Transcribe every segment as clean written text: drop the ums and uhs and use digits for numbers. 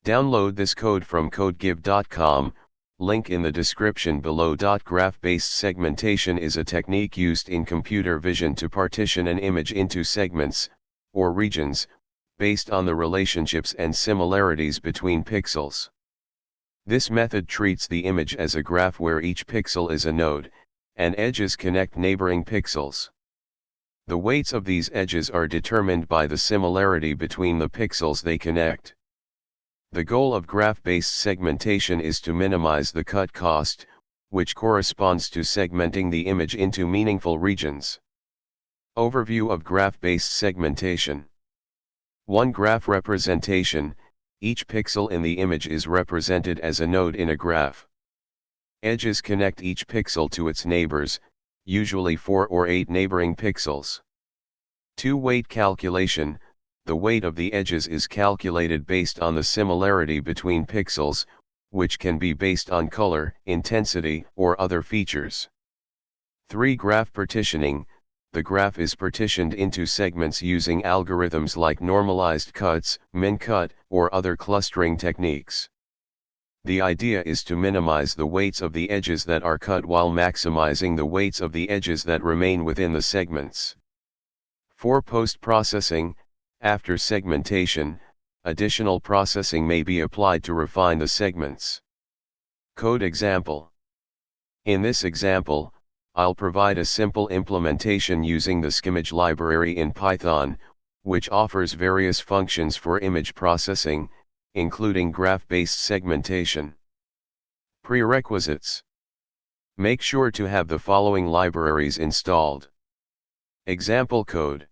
Download this code from codegive.com, link in the description below. Graph-based segmentation is a technique used in computer vision to partition an image into segments, or regions, based on the relationships and similarities between pixels. This method treats the image as a graph where each pixel is a node, and edges connect neighboring pixels. The weights of these edges are determined by the similarity between the pixels they connect. The goal of graph-based segmentation is to minimize the cut cost, which corresponds to segmenting the image into meaningful regions. Overview of graph-based segmentation. 1. Graph representation. Each pixel in the image is represented as a node in a graph. Edges connect each pixel to its neighbors, usually 4 or 8 neighboring pixels. 2. Weight calculation. The weight of the edges is calculated based on the similarity between pixels, which can be based on color, intensity, or other features. 3. Graph partitioning. The graph is partitioned into segments using algorithms like normalized cuts, min-cut, or other clustering techniques. The idea is to minimize the weights of the edges that are cut while maximizing the weights of the edges that remain within the segments. 4. Post-processing. After segmentation, additional processing may be applied to refine the segments. Code example. In this example, I'll provide a simple implementation using the skimage library in Python, which offers various functions for image processing, including graph-based segmentation. Prerequisites. Make sure to have the following libraries installed. Example code.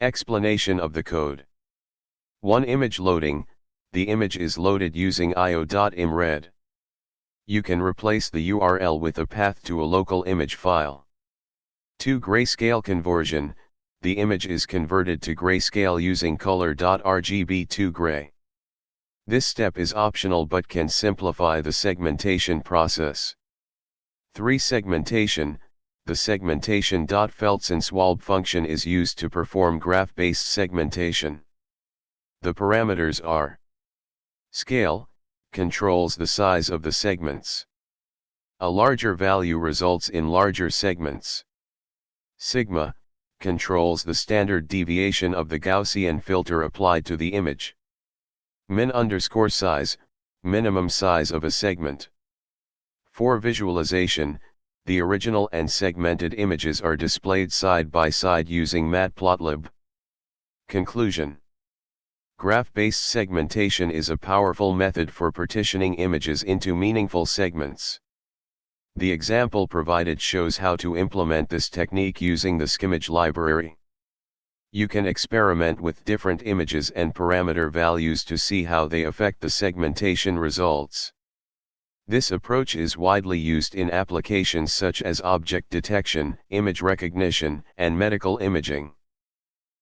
Explanation of the code. 1. Image loading. The image is loaded using io.imread. You can replace the URL with a path to a local image file. 2. Grayscale conversion. The image is converted to grayscale using color.rgb2gray. This step is optional but can simplify the segmentation process. 3. Segmentation. The segmentation.Feltenswalb function is used to perform graph-based segmentation. The parameters are: scale, controls the size of the segments. A larger value results in larger segments. Sigma, controls the standard deviation of the Gaussian filter applied to the image. Min_size, minimum size of a segment. For visualization, the original and segmented images are displayed side by side using Matplotlib. Conclusion. Graph-based segmentation is a powerful method for partitioning images into meaningful segments. The example provided shows how to implement this technique using the skimage library. You can experiment with different images and parameter values to see how they affect the segmentation results. This approach is widely used in applications such as object detection, image recognition, and medical imaging.